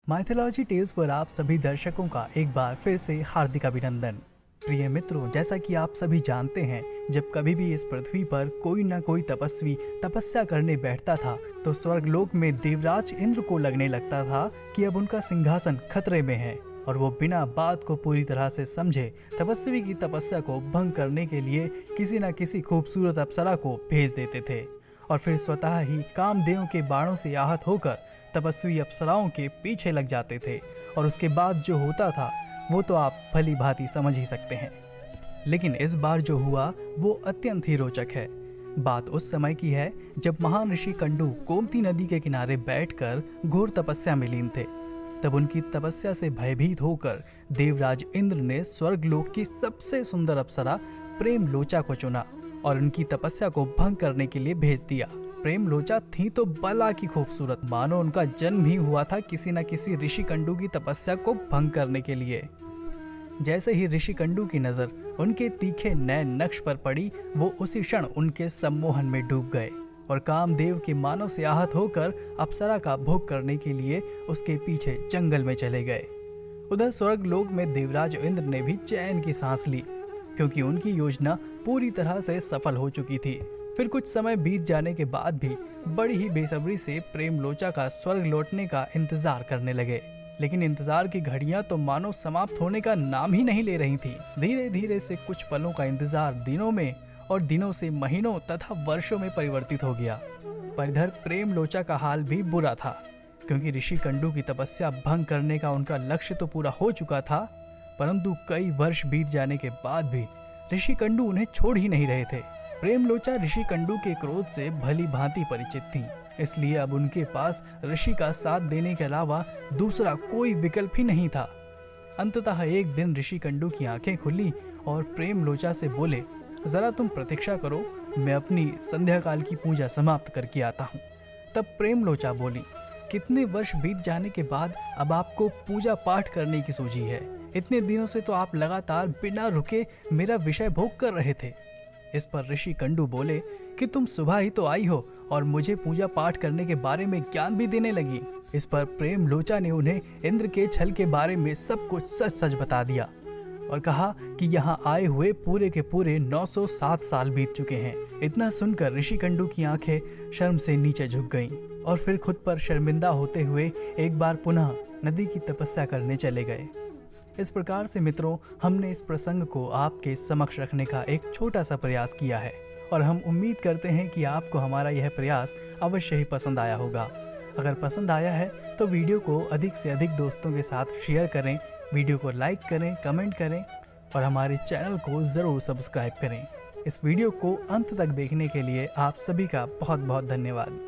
Mythology tales पर आप सभी दर्शकों का एक बार फिर से हार्दिक अभिनंदन। प्रिय मित्रों, जैसा कि आप सभी जानते हैं, जब कभी भी इस पृथ्वी पर कोई न कोई तपस्वी तपस्या करने बैठता था तो स्वर्गलोक में देवराज इंद्र को लगने लगता था कि अब उनका सिंहासन खतरे में है और वो बिना बात को पूरी तरह से समझे तपस्वी की तपस्या को भंग करने के लिए किसी न किसी खूबसूरत अप्सरा को भेज देते थे और फिर स्वतः ही कामदेव के बाणों से आहत होकर तपस्वी अप्सराओं के पीछे लग जाते थे और उसके बाद जो होता था वो तो आप भली भांति समझ ही सकते हैं। लेकिन इस बार जो हुआ वो अत्यंत ही रोचक है। बात उस समय की है जब महान ऋषि कंडू गोमती नदी के किनारे बैठकर घोर तपस्या में लीन थे। तब उनकी तपस्या से भयभीत होकर देवराज इंद्र ने स्वर्गलोक की सबसे सुंदर अप्सरा प्रेम लोचा को चुना और उनकी तपस्या को भंग करने के लिए भेज दिया। प्रेम लोचा थी तो बला की खूबसूरत, मानो उनका जन्म ही हुआ था किसी न किसी ऋषि कंडू की तपस्या को भंग करने के लिए। जैसे ही ऋषि कंडू की नजर उनके तीखे नए नक्श पर पड़ी, वो उसी क्षण उनके सम्मोहन में डूब गए और कामदेव के मानव से आहत होकर अप्सरा का भोग करने के लिए उसके पीछे जंगल में चले गए। उधर स्वर्गलोक में देवराज इंद्र ने भी चैन की सांस ली, क्योंकि उनकी योजना पूरी तरह से सफल हो चुकी थी। फिर कुछ समय बीत जाने के बाद भी बड़ी ही बेसब्री से प्रेम लोचा का स्वर्ग लौटने का इंतजार करने लगे। लेकिन इंतजार की घड़ियां तो मानो समाप्त होने का नाम ही नहीं ले रही थी। धीरे धीरे से कुछ पलों का इंतजार दिनों में और दिनों से महीनों तथा वर्षों में परिवर्तित हो गया। पर इधर प्रेम लोचा का हाल भी बुरा था, क्योंकि ऋषि कंडू की तपस्या भंग करने का उनका लक्ष्य तो पूरा हो चुका था, परंतु कई वर्ष बीत जाने के बाद भी ऋषि कंडू उन्हें छोड़ ही नहीं रहे थे। प्रेम लोचा ऋषि कंडू के क्रोध से भली भांति परिचित थी, इसलिए अब उनके पास ऋषि का साथ देने के अलावा दूसरा कोई विकल्प ही नहीं था। अंततः एक दिन ऋषि कंडू की आंखें खुली और प्रेम लोचा से बोले, जरा तुम प्रतीक्षा करो, मैं अपनी संध्या काल की पूजा समाप्त करके आता हूँ। तब प्रेम लोचा बोली, कितने वर्ष बीत जाने के बाद अब आपको पूजा पाठ करने की सूझी है? इतने दिनों से तो आप लगातार बिना रुके मेरा विषय भोग कर रहे थे। इस पर ऋषि कंडू बोले कि तुम सुबह ही तो आई हो और मुझे पूजा पाठ करने के बारे में ज्ञान भी देने लगी। इस पर प्रेम लोचा ने उन्हें इंद्र के छल के बारे में सब कुछ सच सच बता दिया और कहा कि यहाँ आए हुए पूरे के पूरे 907 साल बीत चुके हैं। इतना सुनकर ऋषि कंडू की आंखें शर्म से नीचे झुक गईं और फिर खुद पर शर्मिंदा होते हुए एक बार पुनः नदी की तपस्या करने चले गए। इस प्रकार से मित्रों, हमने इस प्रसंग को आपके समक्ष रखने का एक छोटा सा प्रयास किया है और हम उम्मीद करते हैं कि आपको हमारा यह प्रयास अवश्य ही पसंद आया होगा। अगर पसंद आया है तो वीडियो को अधिक से अधिक दोस्तों के साथ शेयर करें, वीडियो को लाइक करें, कमेंट करें और हमारे चैनल को ज़रूर सब्सक्राइब करें। इस वीडियो को अंत तक देखने के लिए आप सभी का बहुत बहुत धन्यवाद।